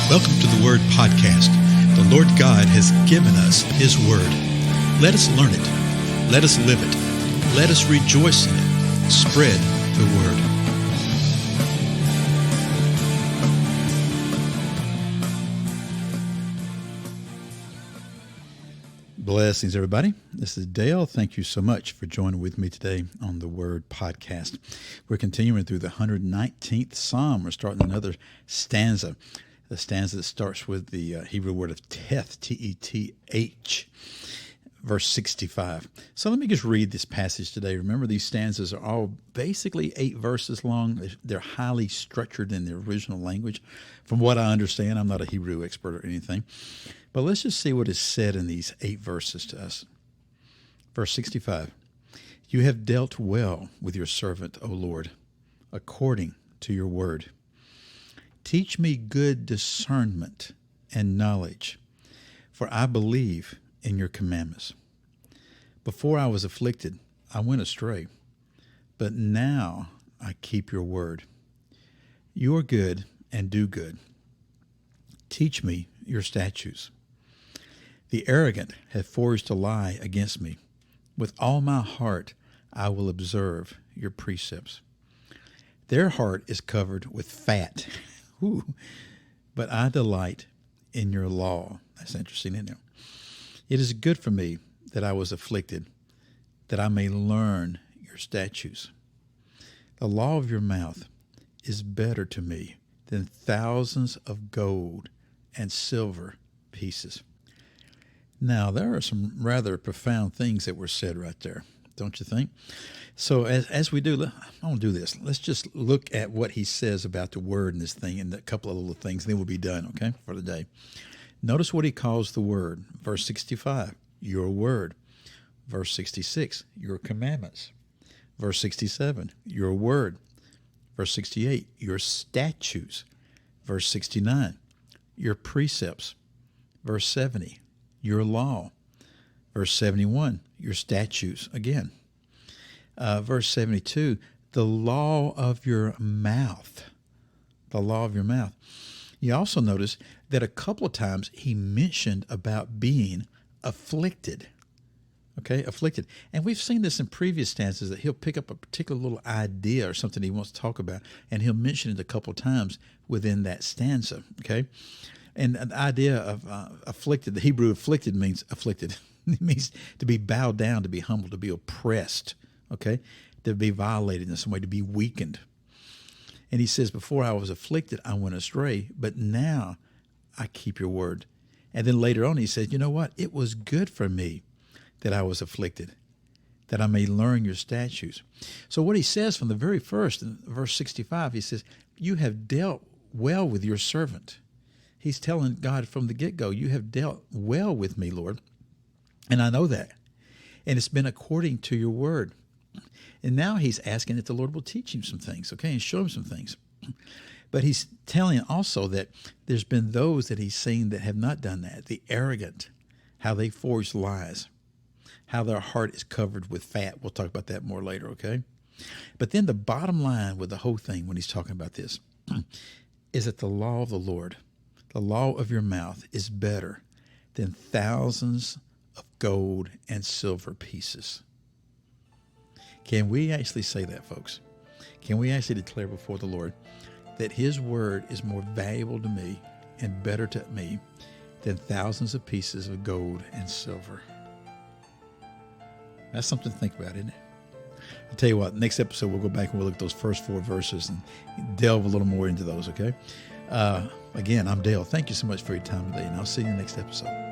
Welcome to the Word Podcast. The Lord God has given us His Word. Let us learn it. Let us live it. Let us rejoice in it. Spread the Word. Blessings, everybody. This is Dale. Thank you so much for joining with me today on the Word Podcast. We're continuing through the 119th Psalm. We're starting another stanza. The stanza that starts with the Hebrew word of teth, T-E-T-H, verse 65. So let me just read this passage today. Remember, these stanzas are all basically 8 verses long. They're highly structured in the original language. From what I understand, I'm not a Hebrew expert or anything. But let's just see what is said in these 8 verses to us. Verse 65. You have dealt well with your servant, O Lord, according to your word. Teach me good discernment and knowledge, for I believe in your commandments. Before I was afflicted, I went astray, but now I keep your word. You are good and do good. Teach me your statutes. The arrogant have forged a lie against me. With all my heart I will observe your precepts. Their heart is covered with fat. Ooh, but I delight in your law. That's interesting, isn't it? It is good for me that I was afflicted, that I may learn your statutes. The law of your mouth is better to me than thousands of gold and silver pieces. Now, there are some rather profound things that were said right there, don't you think? So as we do, I want to do this. Let's just look at what he says about the word in this thing and a couple of little things, and then we'll be done, okay, for the day. Notice what he calls the word. Verse 65, your word. Verse 66, your commandments. Verse 67, your word. Verse 68, your statutes. Verse 69, your precepts. Verse 70, your law. Verse 71, your statutes again. Verse 72, the law of your mouth. The law of your mouth. You also notice that a couple of times he mentioned about being afflicted. Okay, afflicted. And we've seen this in previous stanzas that he'll pick up a particular little idea or something he wants to talk about, and he'll mention it a couple of times within that stanza. Okay, and the idea of afflicted, the Hebrew afflicted means afflicted. It means to be bowed down, to be humbled, to be oppressed, okay, to be violated in some way, to be weakened. And he says, before I was afflicted, I went astray, but now I keep your word. And then later on he says, you know what? It was good for me that I was afflicted, that I may learn your statutes. So what he says from the very first, in verse 65, he says, you have dealt well with your servant. He's telling God from the get-go, you have dealt well with me, Lord. And I know that. And it's been according to your word. And now he's asking that the Lord will teach him some things, okay, and show him some things. But he's telling also that there's been those that he's seen that have not done that. The arrogant, how they forge lies, how their heart is covered with fat. We'll talk about that more later, okay? But then the bottom line with the whole thing when he's talking about this is that the law of the Lord, the law of your mouth, is better than thousands of gold and silver pieces. Can we actually say that, folks? Can we actually declare before the Lord that his word is more valuable to me and better to me than thousands of pieces of gold and silver? That's something to think about, isn't it? I'll tell you what, next episode we'll go back and we'll look at those first 4 verses and delve a little more into those, okay? Again, I'm Dale. Thank you so much for your time today, and I'll see you in the next episode.